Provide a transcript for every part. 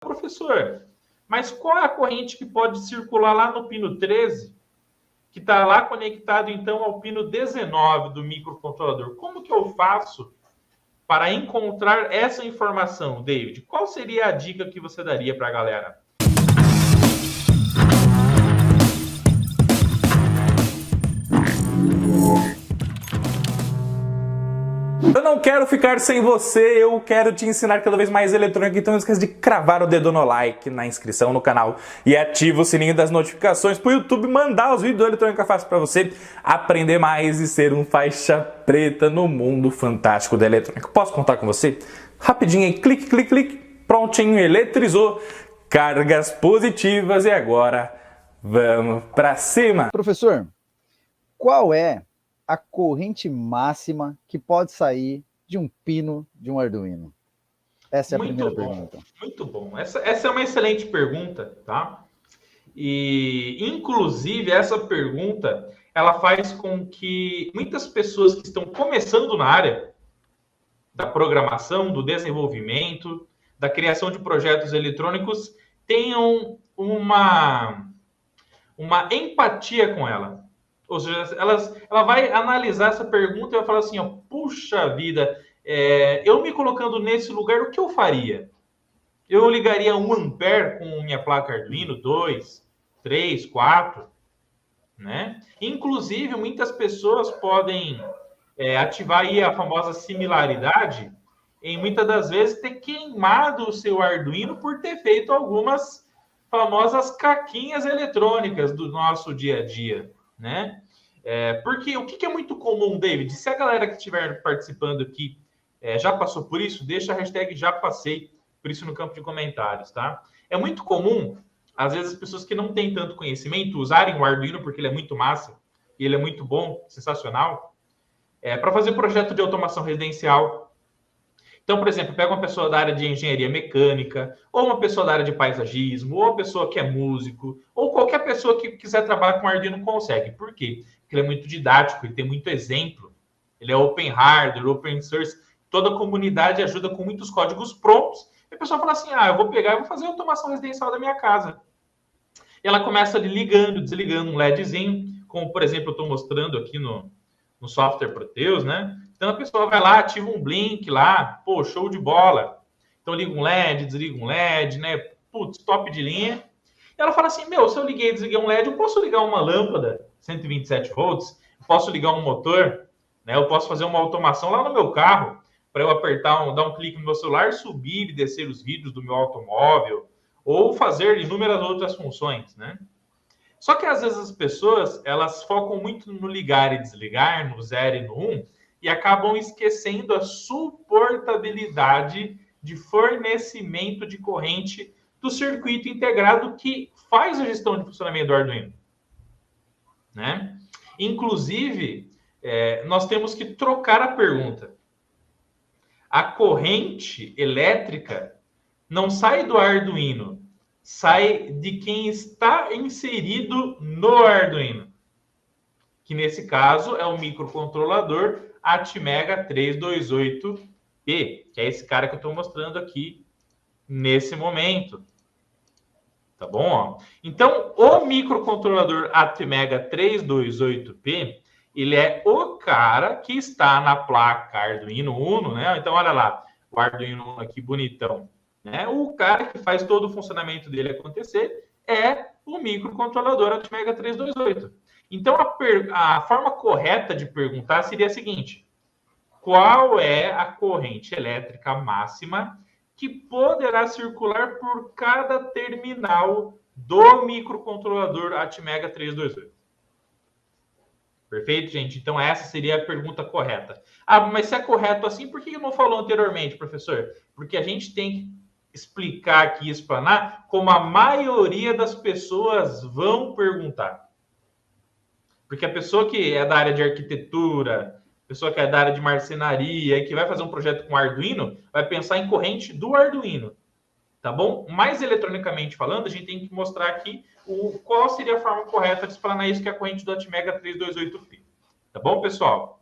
Professor, mas qual é a corrente que pode circular lá no pino 13, que está lá conectado, então, ao pino 19 do microcontrolador? Como que eu faço para encontrar essa informação, David? Qual seria a dica que você daria para a galera? Eu não quero ficar sem você, eu quero te ensinar cada vez mais eletrônica, então não esqueça de cravar o dedo no like, na inscrição no canal e ativa o sininho das notificações para o YouTube mandar os vídeos do Eletrônica Fácil para você aprender mais e ser um faixa preta no mundo fantástico da eletrônica. Posso contar com você? Rapidinho aí, clique, clique, clique, prontinho, eletrizou, cargas positivas e agora vamos para cima. Professor, qual é a corrente máxima que pode sair de um pino de um Arduino? Essa é a primeira pergunta. Muito bom. Essa é uma excelente pergunta, tá? E, inclusive, essa pergunta, ela faz com que muitas pessoas que estão começando na área da programação, do desenvolvimento, da criação de projetos eletrônicos, tenham uma empatia com ela. Ou seja, ela vai analisar essa pergunta e vai falar assim, ó, puxa vida, eu me colocando nesse lugar, o que eu faria? Eu ligaria 1 ampere com minha placa Arduino, 2, 3, 4, né? Inclusive, muitas pessoas podem ativar aí a famosa similaridade em muitas das vezes ter queimado o seu Arduino por ter feito algumas famosas caquinhas eletrônicas do nosso dia a dia, né? Porque o que é muito comum, David? Se a galera que estiver participando aqui já passou por isso, deixa a hashtag já passei por isso no campo de comentários, tá? É muito comum, às vezes, as pessoas que não têm tanto conhecimento usarem o Arduino porque ele é muito massa, e ele é muito bom, sensacional, para fazer projeto de automação residencial. Então, por exemplo, pega uma pessoa da área de engenharia mecânica, ou uma pessoa da área de paisagismo, ou uma pessoa que é músico, ou qualquer pessoa que quiser trabalhar com Arduino consegue. Por quê? Porque ele é muito didático, ele tem muito exemplo. Ele é open hardware, open source. Toda a comunidade ajuda com muitos códigos prontos. E a pessoa fala assim, eu vou pegar e vou fazer a automação residencial da minha casa. E ela começa ali ligando, desligando um LEDzinho, como, por exemplo, eu estou mostrando aqui no software Proteus, né? Então a pessoa vai lá, ativa um blink lá, pô, show de bola. Então liga um LED, desliga um LED, né? Putz, top de linha. E ela fala assim, se eu liguei e desliguei um LED, eu posso ligar uma lâmpada 127 volts, eu posso ligar um motor, né? Eu posso fazer uma automação lá no meu carro, para eu apertar, dar um clique no meu celular, subir e descer os vídeos do meu automóvel, ou fazer inúmeras outras funções, né? Só que às vezes as pessoas, elas focam muito no ligar e desligar, no 0 e no 1, e acabam esquecendo a suportabilidade de fornecimento de corrente do circuito integrado que faz a gestão de funcionamento do Arduino, né? Inclusive, nós temos que trocar a pergunta. A corrente elétrica não sai do Arduino, sai de quem está inserido no Arduino, que nesse caso é o microcontrolador Atmega 328P, que é esse cara que eu estou mostrando aqui nesse momento. Tá bom? Então, o microcontrolador Atmega 328P, ele é o cara que está na placa Arduino Uno, né? Então, olha lá, o Arduino Uno aqui bonitão, né? O cara que faz todo o funcionamento dele acontecer é o microcontrolador Atmega 328. Então, a forma correta de perguntar seria a seguinte: qual é a corrente elétrica máxima que poderá circular por cada terminal do microcontrolador Atmega 328? Perfeito, gente? Então, essa seria a pergunta correta. Mas se é correto assim, por que não falou anteriormente, professor? Porque a gente tem que explicar aqui, explanar, como a maioria das pessoas vão perguntar. Porque a pessoa que é da área de arquitetura, pessoa que é da área de marcenaria e que vai fazer um projeto com Arduino, vai pensar em corrente do Arduino, tá bom? Mas eletronicamente falando, a gente tem que mostrar aqui qual seria a forma correta de explanar isso, que é a corrente do Atmega 328P. Tá bom, pessoal?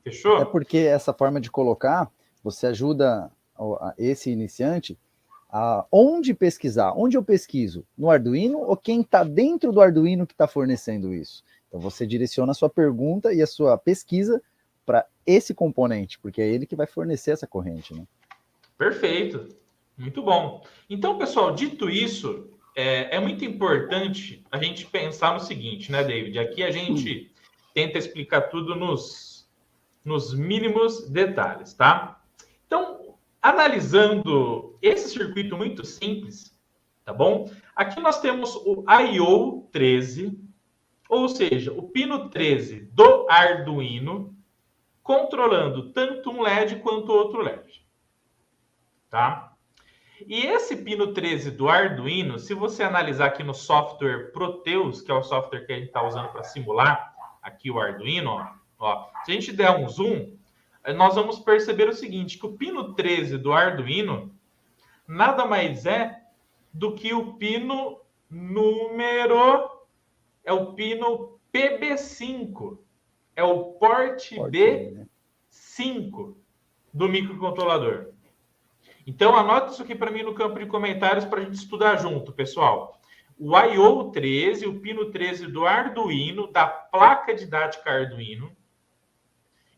Fechou? É porque essa forma de colocar, você ajuda esse iniciante onde pesquisar? Onde eu pesquiso? No Arduino ou quem está dentro do Arduino que está fornecendo isso? Então você direciona a sua pergunta e a sua pesquisa para esse componente, porque é ele que vai fornecer essa corrente, né? Perfeito, muito bom. Então, pessoal, dito isso, é muito importante a gente pensar no seguinte, né, David? Aqui a gente tenta explicar tudo nos mínimos detalhes, tá? Então, analisando esse circuito muito simples, tá bom? Aqui nós temos o I/O 13, ou seja, o pino 13 do Arduino, controlando tanto um LED quanto outro LED, tá? E esse pino 13 do Arduino, se você analisar aqui no software Proteus, que é o software que a gente está usando para simular aqui o Arduino, ó, se a gente der um zoom, nós vamos perceber o seguinte, que o pino 13 do Arduino nada mais é do que o pino número... É o pino PB5. É o porte B5 do microcontrolador. Então, anota isso aqui para mim no campo de comentários para a gente estudar junto, pessoal. O I/O 13, o pino 13 do Arduino, da placa didática Arduino,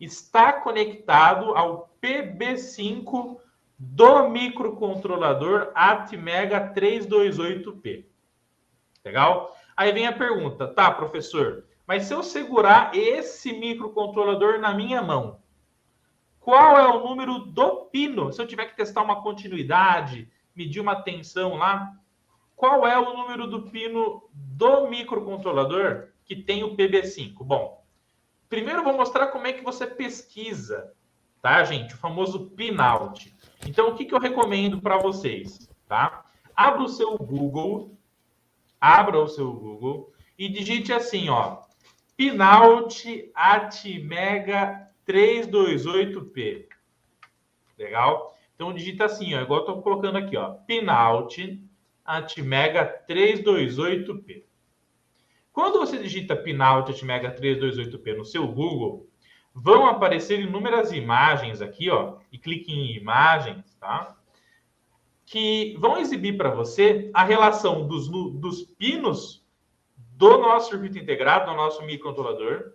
está conectado ao PB5 do microcontrolador Atmega 328P. Legal? Aí vem a pergunta, tá, professor, mas se eu segurar esse microcontrolador na minha mão, qual é o número do pino? Se eu tiver que testar uma continuidade, medir uma tensão lá, qual é o número do pino do microcontrolador que tem o PB5? Bom, primeiro eu vou mostrar como é que você pesquisa, tá, gente? O famoso pinout. Então, o que eu recomendo para vocês, tá? Abra o seu Google e digite assim, ó, pinout Atmega 328P. Legal? Então, digita assim, ó, igual eu estou colocando aqui, ó, pinout Atmega 328P. Quando você digita pinout Atmega 328P no seu Google, vão aparecer inúmeras imagens aqui, ó, e clique em imagens, tá? Que vão exibir para você a relação dos pinos do nosso circuito integrado, do nosso microcontrolador,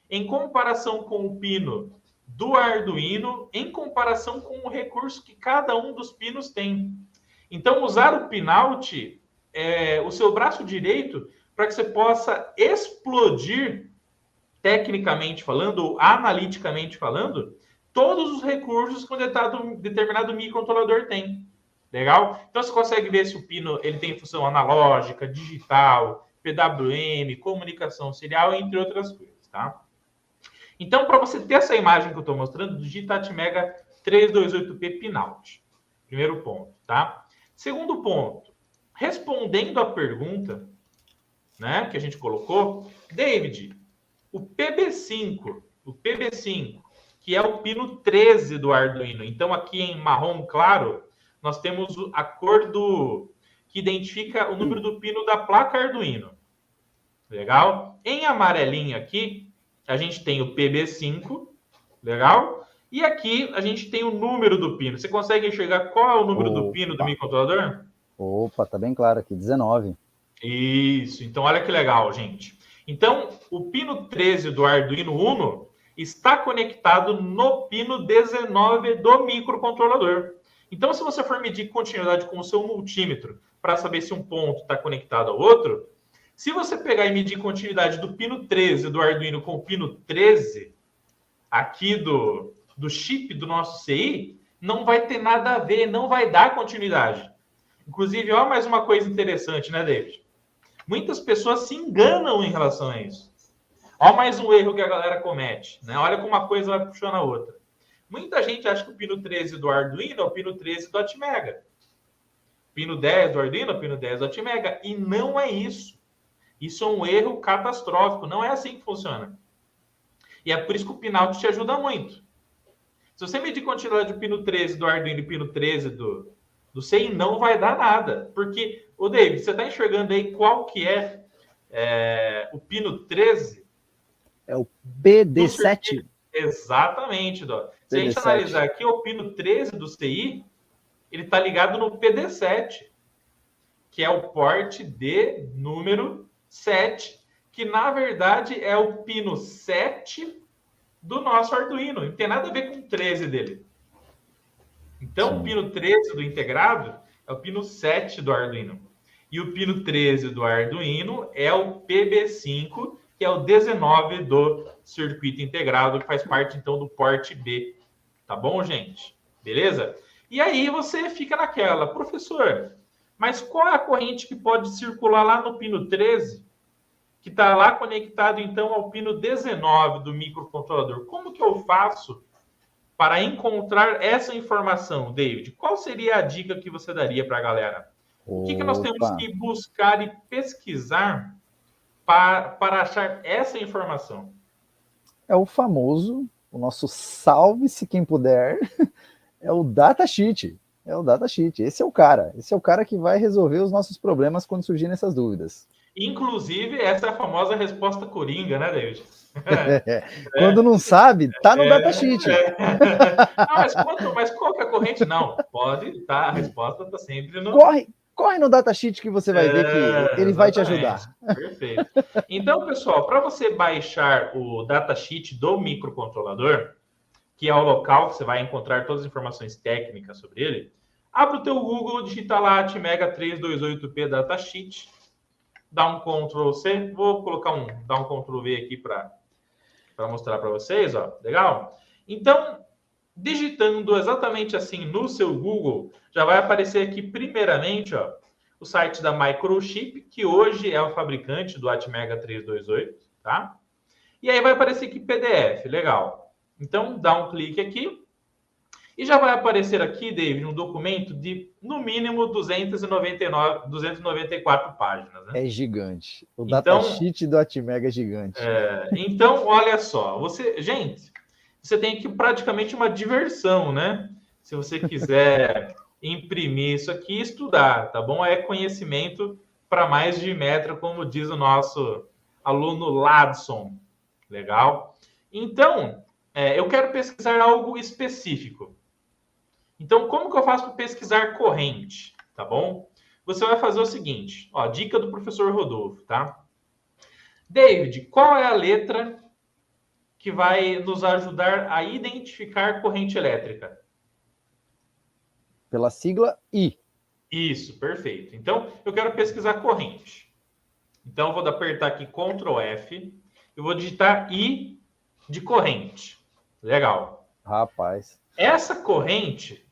em comparação com o pino do Arduino, em comparação com o recurso que cada um dos pinos tem. Então, usar o pinout é o seu braço direito para que você possa explodir, tecnicamente falando, ou analiticamente falando, todos os recursos que um determinado microcontrolador tem. Legal? Então, você consegue ver se o pino ele tem função analógica, digital, PWM, comunicação serial, entre outras coisas, tá? Então, para você ter essa imagem que eu estou mostrando, digita Atmega 328P Pinout. Primeiro ponto, tá? Segundo ponto, respondendo à pergunta, né, que a gente colocou, David, o PB5, que é o pino 13 do Arduino. Então, aqui em marrom claro, nós temos a cor que identifica o número do pino da placa Arduino. Legal? Em amarelinho aqui, a gente tem o PB5. Legal? E aqui a gente tem o número do pino. Você consegue enxergar qual é o número do pino do microcontrolador? Opa, tá bem claro aqui, 19. Isso. Então, olha que legal, gente. Então, o pino 13 do Arduino Uno está conectado no pino 19 do microcontrolador. Então, se você for medir continuidade com o seu multímetro para saber se um ponto está conectado ao outro, se você pegar e medir continuidade do pino 13 do Arduino com o pino 13 aqui do chip do nosso CI, não vai ter nada a ver, não vai dar continuidade. Inclusive, ó, mais uma coisa interessante, né, David? Muitas pessoas se enganam em relação a isso. Ó, mais um erro que a galera comete, né? Olha como uma coisa vai puxando a outra. Muita gente acha que o pino 13 do Arduino é o pino 13 do Atmega. Pino 10 do Arduino é o pino 10 do Atmega. E não é isso. Isso é um erro catastrófico. Não é assim que funciona. E é por isso que o pinout te ajuda muito. Se você medir continuidade do pino 13 do Arduino e pino 13 do CI, não vai dar nada. Porque, ô David, você está enxergando aí qual que é o pino 13? É o PD7. Exatamente, Dó. Se a gente analisar aqui, o pino 13 do CI, ele está ligado no PD7, que é o porte de número 7, que na verdade é o pino 7 do nosso Arduino. Não tem nada a ver com o 13 dele. Então, o pino 13 do integrado é o pino 7 do Arduino. E o pino 13 do Arduino é o PB5, que é o 19 do circuito integrado, que faz parte, então, do porte B. Tá bom, gente? Beleza? E aí você fica naquela, professor, mas qual é a corrente que pode circular lá no pino 13, que está lá conectado, então, ao pino 19 do microcontrolador? Como que eu faço para encontrar essa informação, David? Qual seria a dica que você daria para a galera? O que nós temos que buscar e pesquisar para achar essa informação? É o famoso, o nosso salve-se quem puder, é o datasheet. É o datasheet. Esse é o cara que vai resolver os nossos problemas quando surgirem essas dúvidas. Inclusive, essa é a famosa resposta coringa, né, David? Quando não sabe, tá no datasheet. Mas qual que é a corrente? Não, pode, tá, a resposta está sempre no... Corre no datasheet que você vai ver que ele vai te ajudar. Perfeito. Então, pessoal, para você baixar o datasheet do microcontrolador, que é o local que você vai encontrar todas as informações técnicas sobre ele, abre o teu Google, digita lá Atmega 328P datasheet, dá um Ctrl+C, vou dar um Ctrl+V aqui para mostrar para vocês, ó, legal? Então, digitando exatamente assim no seu Google, já vai aparecer aqui primeiramente, ó, o site da Microchip, que hoje é o fabricante do Atmega 328, tá? E aí vai aparecer aqui PDF, legal. Então, dá um clique aqui e já vai aparecer aqui, David, um documento de, no mínimo, 294 páginas. Né? É gigante. O datasheet do Atmega é gigante. Então, olha só. Gente, você tem aqui praticamente uma diversão, né? Se você quiser imprimir isso aqui e estudar, tá bom? É conhecimento para mais de metro, como diz o nosso aluno Ladson. Legal? Então, eu quero pesquisar algo específico. Então, como que eu faço para pesquisar corrente? Tá bom? Você vai fazer o seguinte, ó, dica do professor Rodolfo, tá? David, qual é a letra que vai nos ajudar a identificar corrente elétrica? Pela sigla I. Isso, perfeito. Então, eu quero pesquisar corrente. Então, eu vou apertar aqui Ctrl F, eu vou digitar I de corrente. Legal. Rapaz. Essa corrente,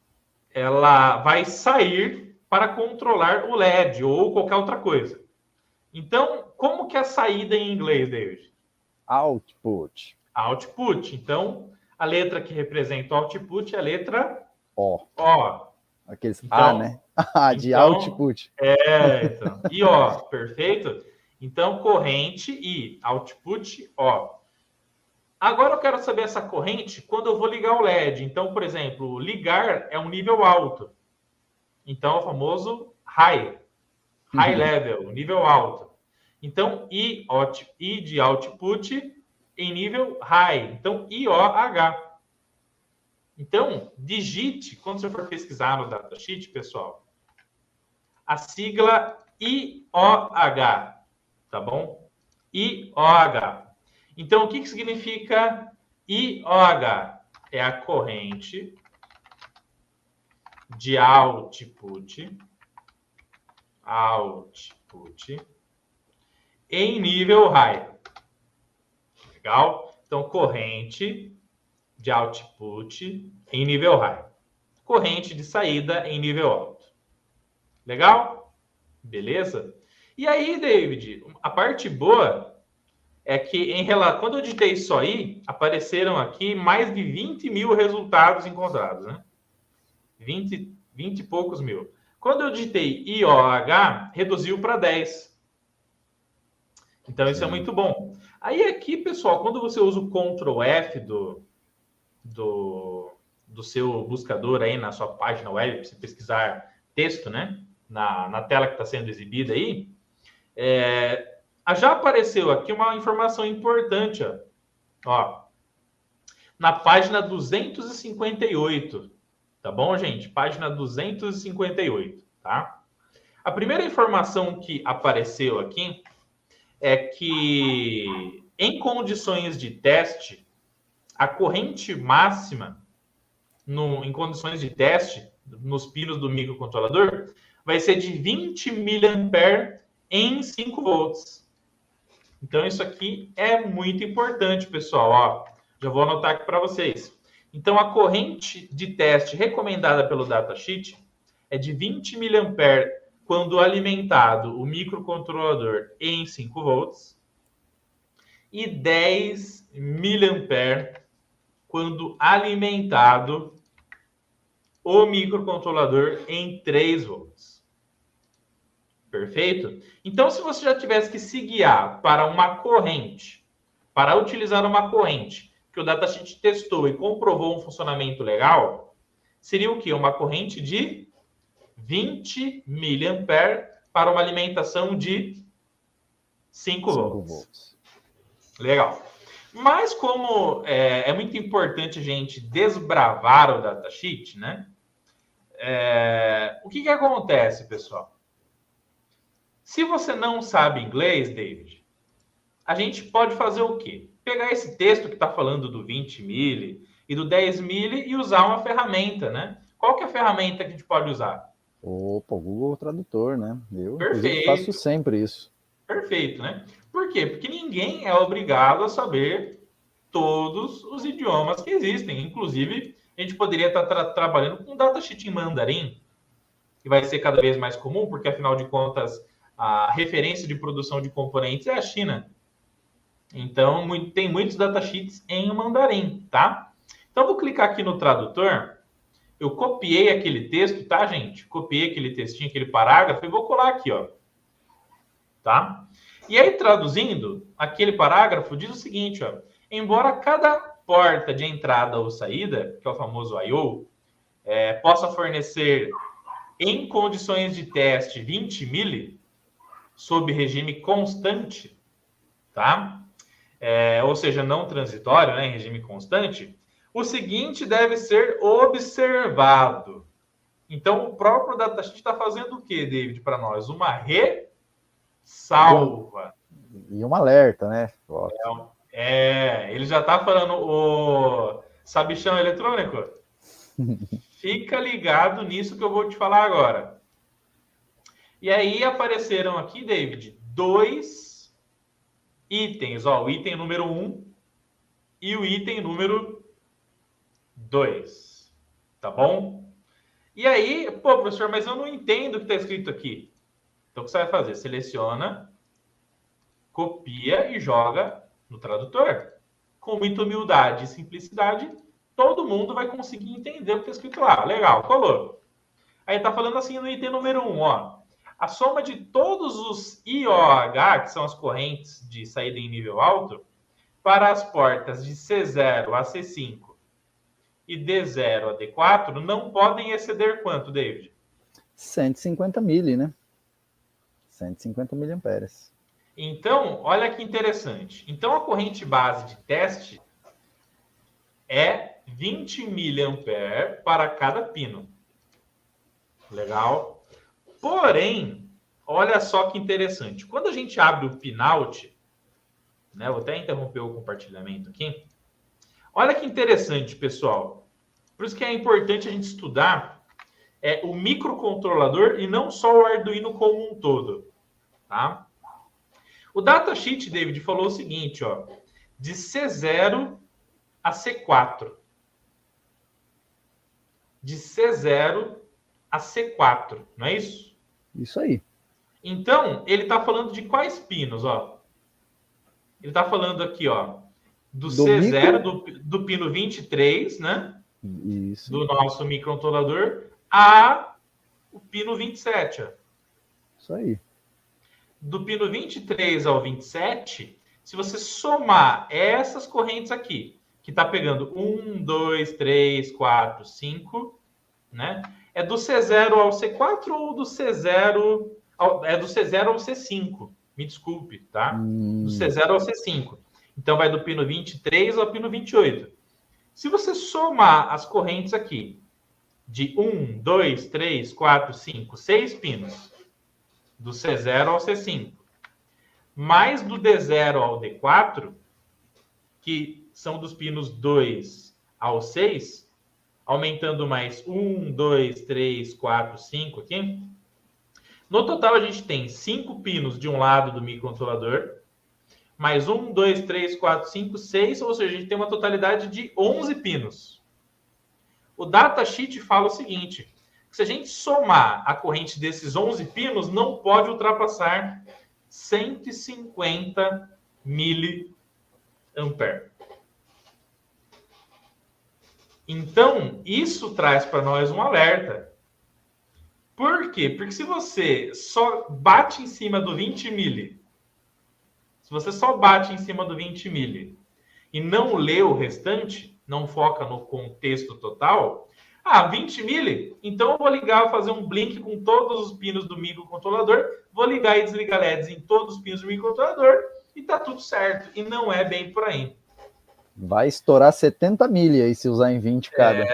ela vai sair para controlar o LED ou qualquer outra coisa. Então, como que é a saída em inglês, David? Output. Output. Então, a letra que representa o output é a letra O. Aqueles então, A, né? De output. Então. E O, perfeito? Então, corrente I, output O. Agora eu quero saber essa corrente quando eu vou ligar o LED. Então, por exemplo, ligar é um nível alto. Então, é o famoso high level, nível alto. Então, I de output em nível high. Então, IOH. Então, digite, quando você for pesquisar no datasheet, pessoal, a sigla IOH, tá bom? IOH. Então, o que significa IOH? É a corrente de output em nível high. Legal? Então, corrente de output em nível high. Corrente de saída em nível alto. Legal? Beleza? E aí, David, a parte boa é que quando eu digitei isso aí, apareceram aqui mais de 20 mil resultados encontrados, né? 20 e poucos mil. Quando eu digitei IOH, reduziu para 10. Então, isso é muito bom. Aí aqui, pessoal, quando você usa o Ctrl F do seu buscador aí na sua página web, para você pesquisar texto, né? Na tela que está sendo exibida aí, já apareceu aqui uma informação importante, ó. Na página 258, Tá bom, gente? Página 258, tá? A primeira informação que apareceu aqui é que, em condições de teste, a corrente máxima, em condições de teste, nos pinos do microcontrolador, vai ser de 20 mA em 5 volts. Então, isso aqui é muito importante, pessoal. Ó, já vou anotar aqui para vocês. Então, a corrente de teste recomendada pelo datasheet é de 20 mA quando alimentado o microcontrolador em 5 volts e 10 mA quando alimentado o microcontrolador em 3 volts. Perfeito? Então, se você já tivesse que se guiar para uma corrente, para utilizar uma corrente que o datasheet testou e comprovou um funcionamento legal, seria o quê? Uma corrente de 20 mA para uma alimentação de 5 volts. Legal. Mas como é muito importante a gente desbravar o datasheet, né? O que acontece, pessoal? Se você não sabe inglês, David, a gente pode fazer o quê? Pegar esse texto que está falando do 20 mili e do 10 mili e usar uma ferramenta, né? Qual que é a ferramenta que a gente pode usar? Opa, o Google Tradutor, né? Eu Perfeito. faço sempre isso. Perfeito, né? Por quê? Porque ninguém é obrigado a saber todos os idiomas que existem. Inclusive, a gente poderia estar trabalhando com datasheet em mandarim, que vai ser cada vez mais comum, porque, afinal de contas, a referência de produção de componentes é a China. Então, tem muitos datasheets em mandarim, tá? Então, vou clicar aqui no tradutor. Eu copiei aquele texto, tá, gente? Copiei aquele textinho, aquele parágrafo, e vou colar aqui, ó. Tá? E aí, traduzindo, aquele parágrafo diz o seguinte, ó. Embora cada porta de entrada ou saída, que é o famoso I/O, possa fornecer, em condições de teste, 20 mili, sob regime constante, tá? Ou seja, não transitório, né, em regime constante, o seguinte deve ser observado. Então, o próprio datasheet está fazendo o quê, David, para nós? Uma ressalva. E um alerta, né? Ele já está falando, o sabichão eletrônico, fica ligado nisso que eu vou te falar agora. E aí apareceram aqui, David, 2 itens. Ó, o item número 1 e o item número 2. Tá bom? E aí, pô, professor, mas eu não entendo o que está escrito aqui. Então, o que você vai fazer? Seleciona, copia e joga no tradutor. Com muita humildade e simplicidade, todo mundo vai conseguir entender o que está escrito lá. Legal, colou. Aí está falando assim no item número 1, ó. A soma de todos os IOH, que são as correntes de saída em nível alto, para as portas de C0 a C5 e D0 a D4 não podem exceder quanto, David? 150 mili, né? 150 miliamperes. Então, olha que interessante. Então, a corrente base de teste é 20 mA para cada pino. Legal? Porém, olha só que interessante. Quando a gente abre o pinout, né? Vou até interromper o compartilhamento aqui. Olha que interessante, pessoal. Por isso que é importante a gente estudar o microcontrolador e não só o Arduino como um todo, tá? O datasheet, David, falou o seguinte, ó, de C0 a C4. De C0 a C4, não é isso? Isso aí. Então, ele está falando de quais pinos, ó? Ele está falando aqui, ó, do C0, do pino 23, né? Isso. Do nosso microcontrolador, a o pino 27, ó. Isso aí. Do pino 23 ao 27, se você somar essas correntes aqui, que está pegando 1, 2, 3, 4, 5, né? É do C0 ao C4 ou do C0... É do C0 ao C5. Me desculpe, tá? Do C0 ao C5. Então, vai do pino 23 ao pino 28. Se você somar as correntes aqui, de 1, 2, 3, 4, 5, 6 pinos, do C0 ao C5, mais do D0 ao D4, que são dos pinos 2 ao 6, aumentando mais 1, 2, 3, 4, 5 aqui. No total, a gente tem 5 pinos de um lado do microcontrolador, mais 1, 2, 3, 4, 5, 6, ou seja, a gente tem uma totalidade de 11 pinos. O datasheet fala o seguinte, que se a gente somar a corrente desses 11 pinos, não pode ultrapassar 150 miliamperes. Então, isso traz para nós um alerta. Por quê? Porque se você só bate em cima do 20 mili, se você só bate em cima do 20 mili e não lê o restante, não foca no contexto total, 20 mili, então eu vou ligar, fazer um blink com todos os pinos do microcontrolador, vou ligar e desligar LEDs em todos os pinos do microcontrolador e tá tudo certo. E não é bem por aí. Vai estourar 70 mili aí se usar em 20 cada.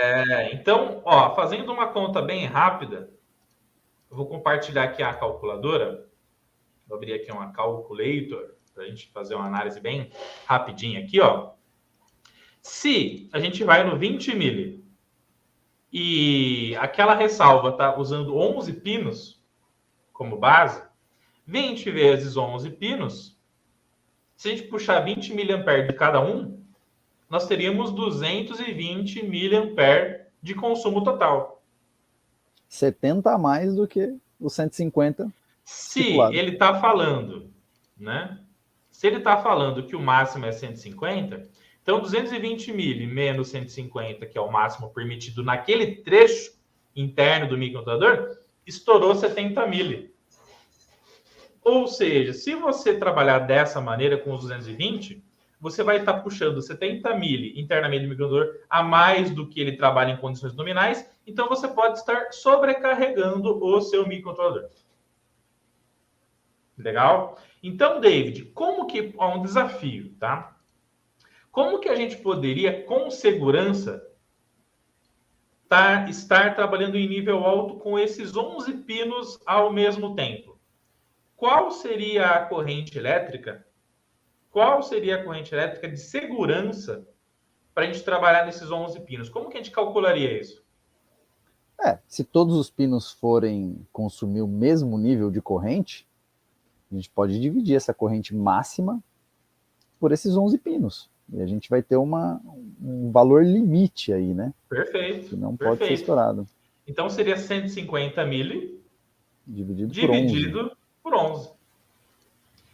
Então, ó, fazendo uma conta bem rápida, eu vou compartilhar aqui a calculadora. Vou abrir aqui uma calculator para a gente fazer uma análise bem rapidinha aqui, ó. Se a gente vai no 20 mili e aquela ressalva está usando 11 pinos como base, 20 vezes 11 pinos, se a gente puxar 20 mA de cada um, nós teríamos 220 mA de consumo total. 70 a mais do que os 150. Se ele está falando, né? Se ele está falando que o máximo é 150, então 220 mili menos 150, que é o máximo permitido naquele trecho interno do microcontrolador, estourou 70 mili. Ou seja, se você trabalhar dessa maneira com os 220, você vai estar puxando 70 mili internamente do microcontrolador a mais do que ele trabalha em condições nominais, então você pode estar sobrecarregando o seu microcontrolador. Legal? Então, David, como que... Ó, um desafio, tá? Como que a gente poderia, com segurança, estar trabalhando em nível alto com esses 11 pinos ao mesmo tempo? Qual seria a corrente elétrica? Qual seria a corrente elétrica de segurança para a gente trabalhar nesses 11 pinos? Como que a gente calcularia isso? Se todos os pinos forem consumir o mesmo nível de corrente, a gente pode dividir essa corrente máxima por esses 11 pinos. E a gente vai ter um valor limite aí, né? Perfeito. Que não pode ser estourado. Então seria 150 mili dividido por 11.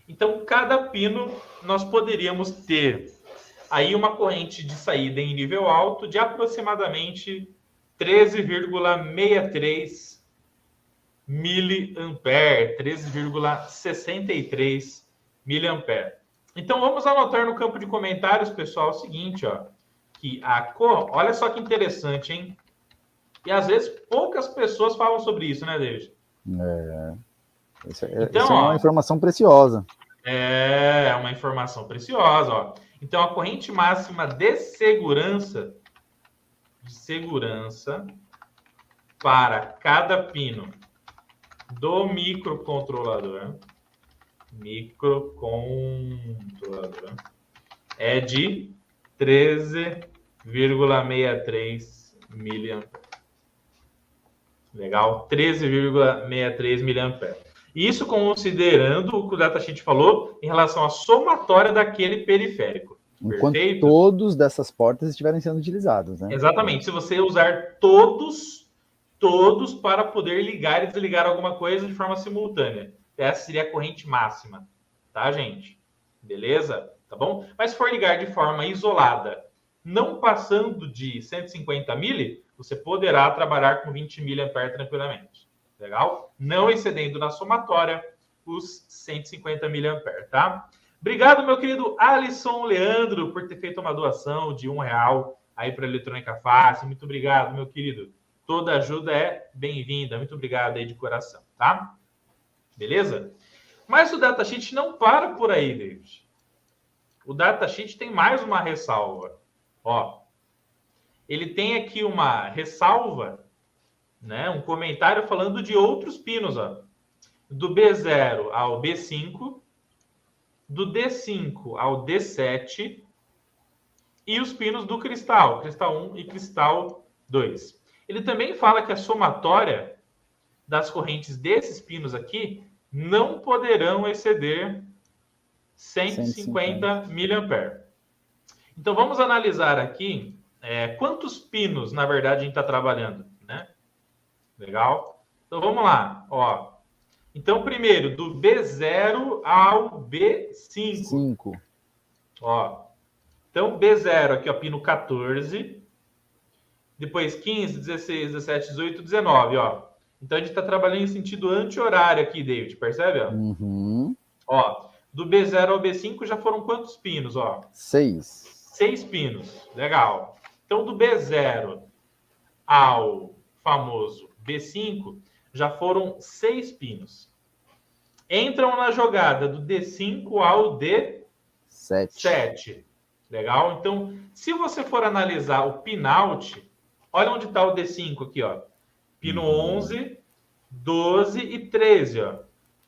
Então, cada pino nós poderíamos ter aí uma corrente de saída em nível alto de aproximadamente 13,63 miliampere, 13,63 miliampere. Então, vamos anotar no campo de comentários, pessoal, o seguinte, ó, que a cor, olha só que interessante, hein? E às vezes poucas pessoas falam sobre isso, né, David? Isso é uma informação preciosa. É uma informação preciosa, ó. Então, a corrente máxima de segurança para cada pino do microcontrolador é de 13,63 miliamperes. Legal? 13,63 miliamperes. Isso considerando o que o datasheet falou em relação à somatória daquele periférico. Enquanto Perfeito? todos dessas portas estiverem sendo utilizados, né? Exatamente. Se você usar todos para poder ligar e desligar alguma coisa de forma simultânea. Essa seria a corrente máxima. Tá, gente? Beleza? Tá bom? Mas se for ligar de forma isolada, não passando de 150 mili, você poderá trabalhar com 20 mA tranquilamente. Legal? Não excedendo na somatória os 150 mA, tá? Obrigado, meu querido Alisson Leandro, por ter feito uma doação de R$1 aí para a Eletrônica Fácil. Muito obrigado, meu querido. Toda ajuda é bem-vinda. Muito obrigado aí de coração, tá? Beleza? Mas o datasheet não para por aí, David. O datasheet tem mais uma ressalva. Ó, ele tem aqui uma ressalva né? Um comentário falando de outros pinos, ó. Do B0 ao B5, do D5 ao D7 e os pinos do cristal 1 e cristal 2. Ele também fala que a somatória das correntes desses pinos aqui não poderão exceder 150 mA. Então, vamos analisar aqui quantos pinos, na verdade, a gente está trabalhando, né? Legal? Então, vamos lá. Ó. Então, primeiro, do B0 ao B5. 5. Ó. Então, B0 aqui, ó, pino 14. Depois 15, 16, 17, 18, 19, ó. Então, a gente está trabalhando em sentido anti-horário aqui, David. Percebe, ó? Uhum. Ó, do B0 ao B5 já foram quantos pinos, ó? 6. 6 pinos. Legal. Então, do B0 ao famoso B5, já foram 6 pinos. Entram na jogada do D5 ao D7. Legal? Então, se você for analisar o pinout, olha onde está o D5 aqui, ó. Pino 11, 12 e 13, ó.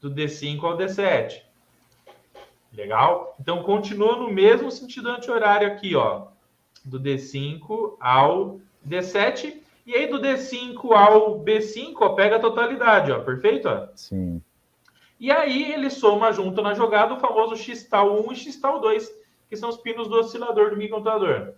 Do D5 ao D7. Legal? Então, continua no mesmo sentido anti-horário aqui, ó. Do D5 ao D7. E aí, do D5 ao B5, ó, pega a totalidade, ó. Perfeito? Ó? Sim. E aí, ele soma junto na jogada o famoso X-tal 1 e X-tal 2, que são os pinos do oscilador do microcontrolador.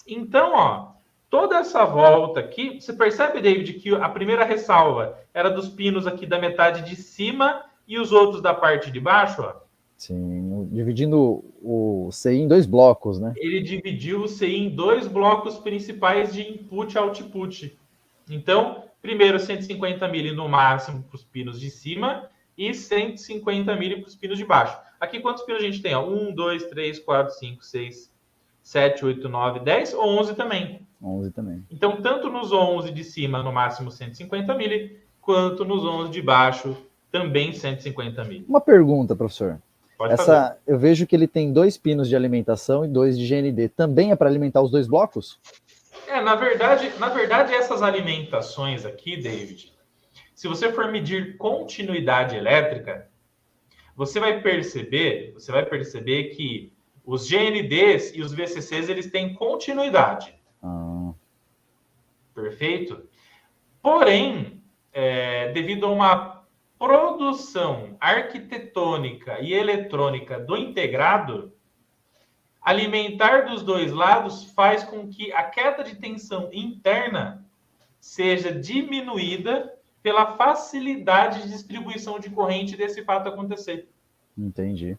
Então, ó, toda essa volta aqui, você percebe, David, que a primeira ressalva era dos pinos aqui da metade de cima e os outros da parte de baixo, ó. Sim, dividindo o CI em 2 blocos, né? Ele dividiu o CI em 2 blocos principais de input e output. Então, primeiro 150 mili no máximo para os pinos de cima e 150 mili para os pinos de baixo. Aqui quantos pinos a gente tem? 1, 2, 3, 4, 5, 6, 7, 8, 9, 10, 11 também. 11 também. Então, tanto nos 11 de cima, no máximo 150 mili, quanto nos 11 de baixo, também 150 mili. Uma pergunta, professor. Pode fazer. Eu vejo que ele tem 2 pinos de alimentação e 2 de GND. Também é para alimentar os 2 blocos? Na verdade, essas alimentações aqui, David, se você for medir continuidade elétrica, você vai perceber que os GNDs e os VCCs, eles têm continuidade. Perfeito? Porém, devido a uma produção arquitetônica e eletrônica do integrado, alimentar dos 2 lados faz com que a queda de tensão interna seja diminuída pela facilidade de distribuição de corrente desse fato acontecer. Entendi.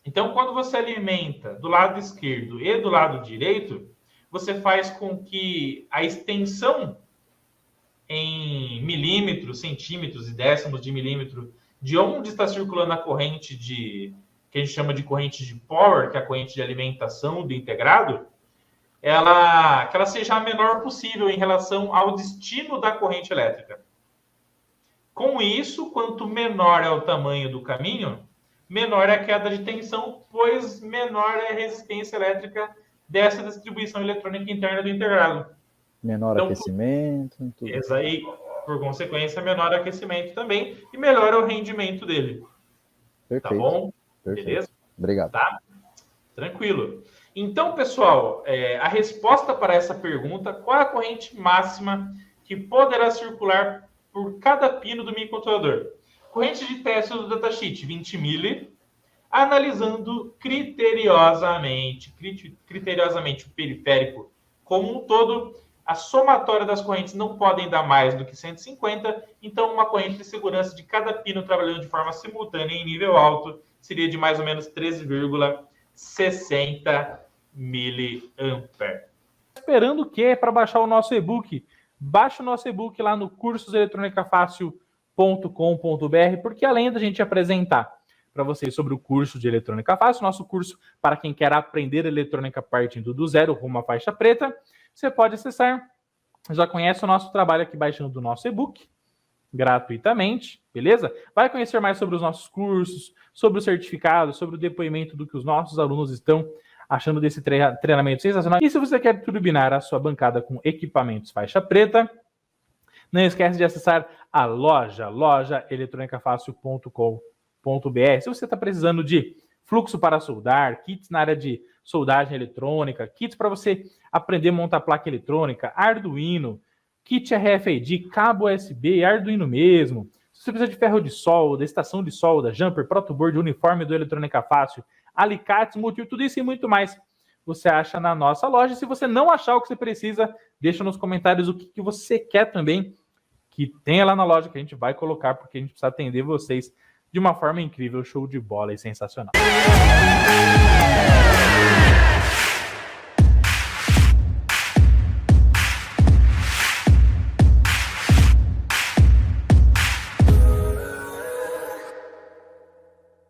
Então, quando você alimenta do lado esquerdo e do lado direito, você faz com que a extensão em milímetros, centímetros e décimos de milímetro de onde está circulando a corrente que a gente chama de corrente de power, que é a corrente de alimentação do integrado, que ela seja a menor possível em relação ao destino da corrente elétrica. Com isso, quanto menor é o tamanho do caminho, menor é a queda de tensão, pois menor é a resistência elétrica dessa distribuição eletrônica interna do integrado. Menor aquecimento. Tudo. Aí, por consequência, menor aquecimento também e melhora o rendimento dele. Perfeito. Tá bom? Perfeito. Beleza? Obrigado. Tá? Tranquilo. Então, pessoal, a resposta para essa pergunta, qual é a corrente máxima que poderá circular por cada pino do microcontrolador? Corrente de teste do datasheet, 20 mili, analisando criteriosamente o periférico como um todo. A somatória das correntes não podem dar mais do que 150, então uma corrente de segurança de cada pino trabalhando de forma simultânea em nível alto seria de mais ou menos 13,60 miliampere. Esperando o quê? Para baixar o nosso e-book. Baixe o nosso e-book lá no cursoseletronicafácil.com.br, porque além da gente apresentar para vocês sobre o curso de Eletrônica Fácil, nosso curso para quem quer aprender eletrônica partindo do zero rumo à faixa preta, você pode acessar, já conhece o nosso trabalho aqui baixando do nosso e-book, gratuitamente, beleza? Vai conhecer mais sobre os nossos cursos, sobre o certificado, sobre o depoimento do que os nossos alunos estão achando desse treinamento sensacional. E se você quer turbinar a sua bancada com equipamentos faixa preta, Não esquece de acessar a lojaeletronicafácil.com.br. Se você está precisando de fluxo para soldar, kits na área de soldagem eletrônica, kits para você aprender a montar placa eletrônica, Arduino, kit RFID, cabo USB, Arduino mesmo. Se você precisa de ferro de solda, estação de solda, jumper, protoboard, uniforme do Eletrônica Fácil, alicates, multi, tudo isso e muito mais você acha na nossa loja. Se você não achar o que você precisa, deixa nos comentários o que você quer também que tenha lá na loja, que a gente vai colocar, porque a gente precisa atender vocês de uma forma incrível, show de bola e sensacional.